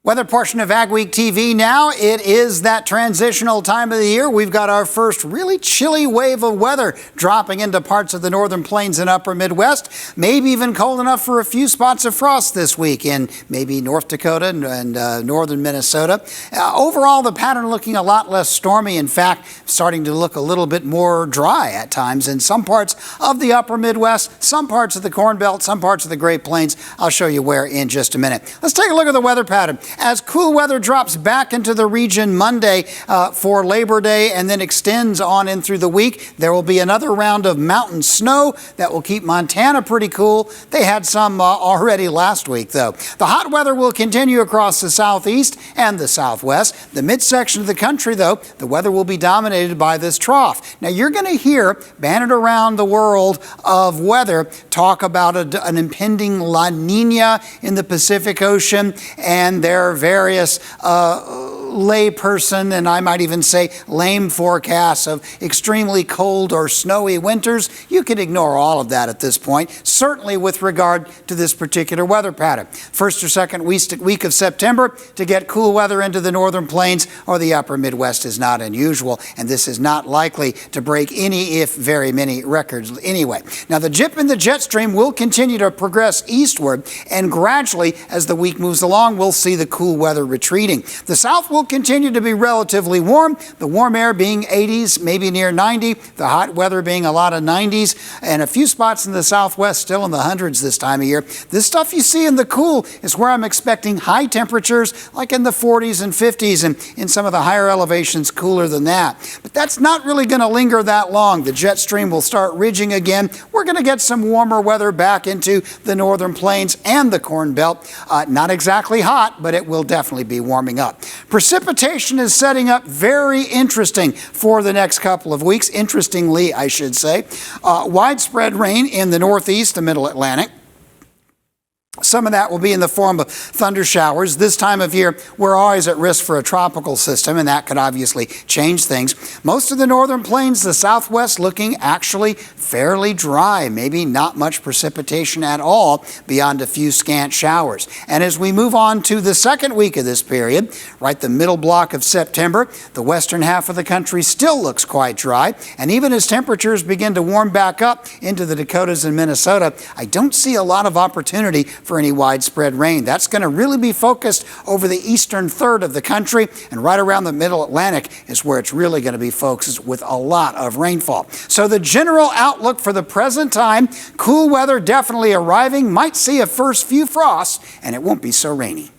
Weather portion of AgweekTV now. It is that transitional time of the year. We've got our first really chilly wave of weather dropping into parts of the northern plains and upper Midwest. Maybe even cold enough for a few spots of frost this week in maybe North Dakota and northern Minnesota. Overall, the pattern looking a lot less stormy. In fact, starting to look a little bit more dry at times in some parts of the upper Midwest, some parts of the Corn Belt, some parts of the Great Plains. I'll show you where in just a minute. Let's take a look at the weather pattern. As cool weather drops back into the region Monday for Labor Day and then extends on in through the week, there will be another round of mountain snow that will keep Montana pretty cool. They had some already last week, though. The hot weather will continue across the southeast and the southwest. The midsection of the country, though, the weather will be dominated by this trough. Now, you're going to hear, banded around the world of weather, talk about an impending La Nina in the Pacific Ocean, and there are various layperson, and I might even say lame forecasts of extremely cold or snowy winters. You can ignore all of that at this point, certainly with regard to this particular weather pattern. First or second week of September to get cool weather into the northern plains or the upper Midwest is not unusual, and this is not likely to break any, if very many, records anyway. Now, the dip in the jet stream will continue to progress eastward, and gradually, as the week moves along, we'll see the cool weather retreating. The south will continue to be relatively warm, the warm air being 80s, maybe near 90, the hot weather being a lot of 90s, and a few spots in the southwest still in the hundreds this time of year. This stuff you see in the cool is where I'm expecting high temperatures like in the 40s and 50s, and in some of the higher elevations cooler than that. But that's not really going to linger that long. The jet stream will start ridging again. We're going to get some warmer weather back into the northern plains and the Corn Belt. Not exactly hot, but it will definitely be warming up. Precipitation is setting up very interesting for the next couple of weeks. Interestingly, I should say. Widespread rain in the northeast and middle Atlantic. Some of that will be in the form of thunder showers. This time of year, we're always at risk for a tropical system, and that could obviously change things. Most of the northern plains, the southwest, looking actually fairly dry, maybe not much precipitation at all beyond a few scant showers. And as we move on to the second week of this period, right the middle block of September, the western half of the country still looks quite dry. And even as temperatures begin to warm back up into the Dakotas and Minnesota, I don't see a lot of opportunity for any widespread rain. That's going to really be focused over the eastern third of the country, and right around the middle Atlantic is where it's really going to be focused with a lot of rainfall. So the general outlook for the present time, cool weather definitely arriving, might see a first few frosts, and it won't be so rainy.